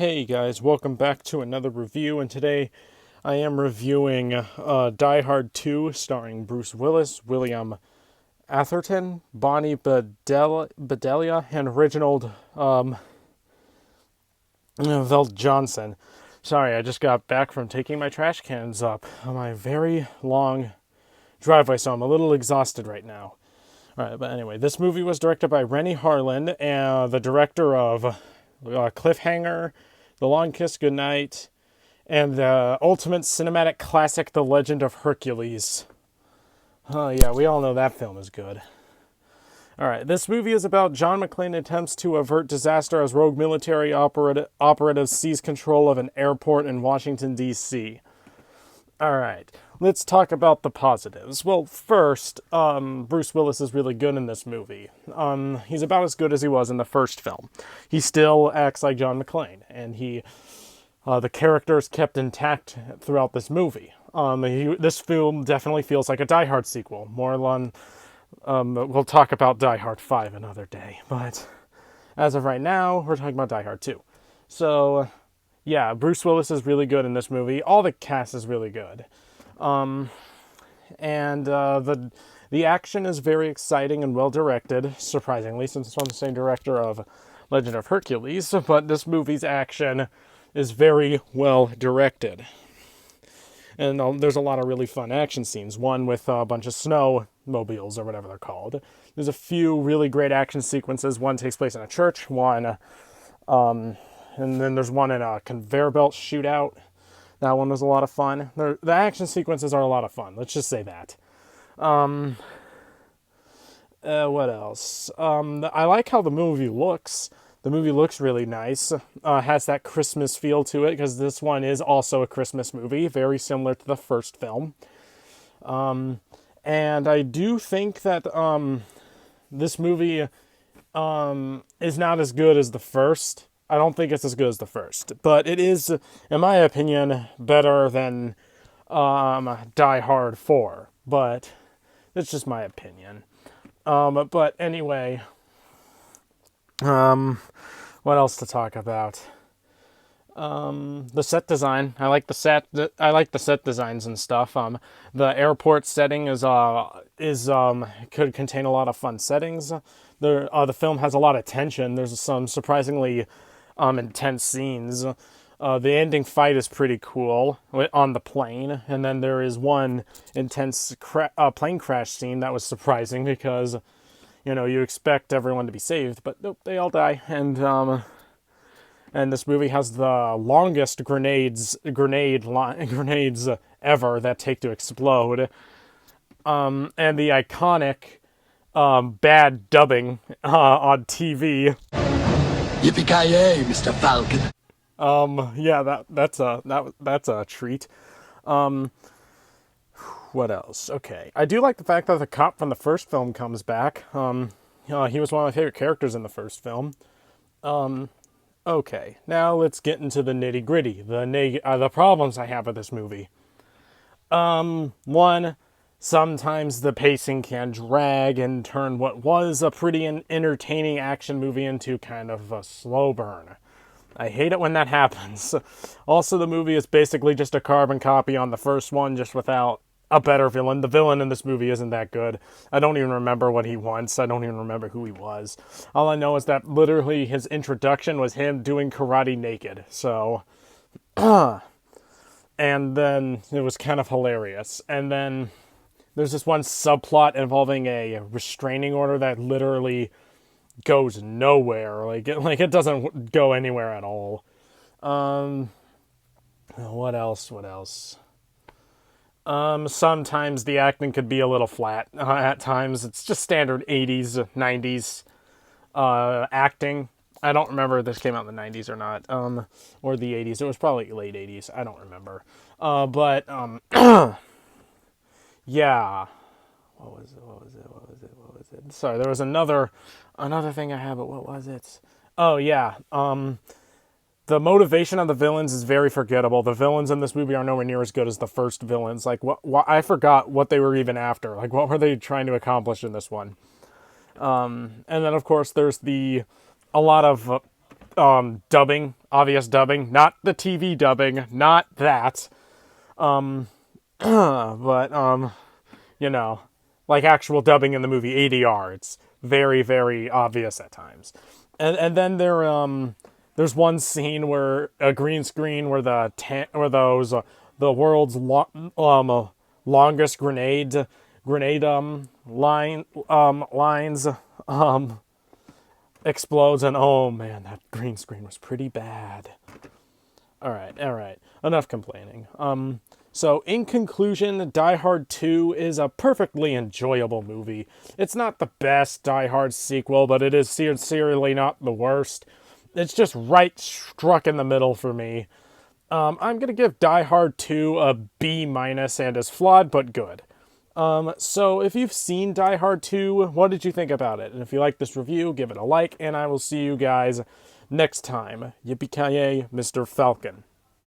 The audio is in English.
Hey guys, welcome back to another review, and today I am reviewing Die Hard 2, starring Bruce Willis, William Atherton, Bonnie Bedelia, and Reginald Veld Johnson. Sorry, I just got back from taking my trash cans up on my very long driveway, so I'm a little exhausted right now. Alright, but anyway, this movie was directed by Rennie Harlan, and the director of Cliffhanger, The Long Kiss Goodnight, and the ultimate cinematic classic, The Legend of Hercules. Oh yeah, we all know that film is good. Alright, this movie is about John McClane attempts to avert disaster as rogue military operatives seize control of an airport in Washington, D.C. Alright, let's talk about the positives. Well, first, Bruce Willis is really good in this movie. He's about as good as he was in the first film. He still acts like John McClane, and the character is kept intact throughout this movie. This film definitely feels like a Die Hard sequel. We'll talk about Die Hard 5 another day, but as of right now, we're talking about Die Hard 2. So, yeah, Bruce Willis is really good in this movie. All the cast is really good. The action is very exciting and well directed, surprisingly, since it's from the same director of Legend of Hercules, but this movie's action is very well directed. And there's a lot of really fun action scenes. One with a bunch of snowmobiles, or whatever they're called. There's a few really great action sequences. One takes place in a church, and then there's one in a conveyor belt shootout. That one was a lot of fun. The action sequences are a lot of fun. Let's just say that. What else? I like how the movie looks. The movie looks really nice. Has that Christmas feel to it, because this one is also a Christmas movie, very similar to the first film. And I do think that this movie is not as good as the first. I don't think it's as good as the first, but it is, in my opinion, better than Die Hard 4, but that's just my opinion. But anyway, what else to talk about? The set design. I like the set designs and stuff. The airport setting could contain a lot of fun settings. The film has a lot of tension. There's some surprisingly intense scenes. The ending fight is pretty cool on the plane, and then there is one intense plane crash scene that was surprising because, you expect everyone to be saved, but nope, they all die. And this movie has the longest grenades ever that take to explode, and the iconic bad dubbing on TV. Yippee-ki-yay, Mr. Falcon. Yeah, that's a treat. What else? Okay, I do like the fact that the cop from the first film comes back. He was one of my favorite characters in the first film. Okay, now let's get into the nitty-gritty, the problems I have with this movie. One, sometimes the pacing can drag and turn what was a pretty entertaining action movie into kind of a slow burn. I hate it when that happens. Also, the movie is basically just a carbon copy on the first one, just without a better villain. The villain in this movie isn't that good. I don't even remember what he wants. I don't even remember who he was. All I know is that literally his introduction was him doing karate naked. So, and then it was kind of hilarious. And then there's this one subplot involving a restraining order that literally goes nowhere. Like it doesn't go anywhere at all. What else? Sometimes the acting could be a little flat. At times, it's just standard 80s, 90s acting. I don't remember if this came out in the 90s or not, or the 80s. It was probably late 80s. I don't remember. Yeah. What was it? Sorry, there was another thing I had, but what was it? Oh, yeah. The motivation of the villains is very forgettable. The villains in this movie are nowhere near as good as the first villains. Like, I forgot what they were even after. Like, what were they trying to accomplish in this one? And then, of course, there's a lot of dubbing, obvious dubbing, not the TV dubbing, not that, but you know, like actual dubbing in the movie ADR. It's very, very obvious at times. And then there's one scene where a green screen where the world's longest grenade lines explodes, and oh man, that green screen was pretty bad. All right. Enough complaining. So in conclusion, Die Hard 2 is a perfectly enjoyable movie. It's not the best Die Hard sequel, but it is sincerely not the worst. It's just right struck in the middle for me. I'm gonna give Die Hard 2 a B minus and is flawed but good. So if you've seen Die Hard 2, what did you think about it? And if you like this review, give it a like, and I will see you guys next time. Yippee-ki-yay, Mr. Falcon.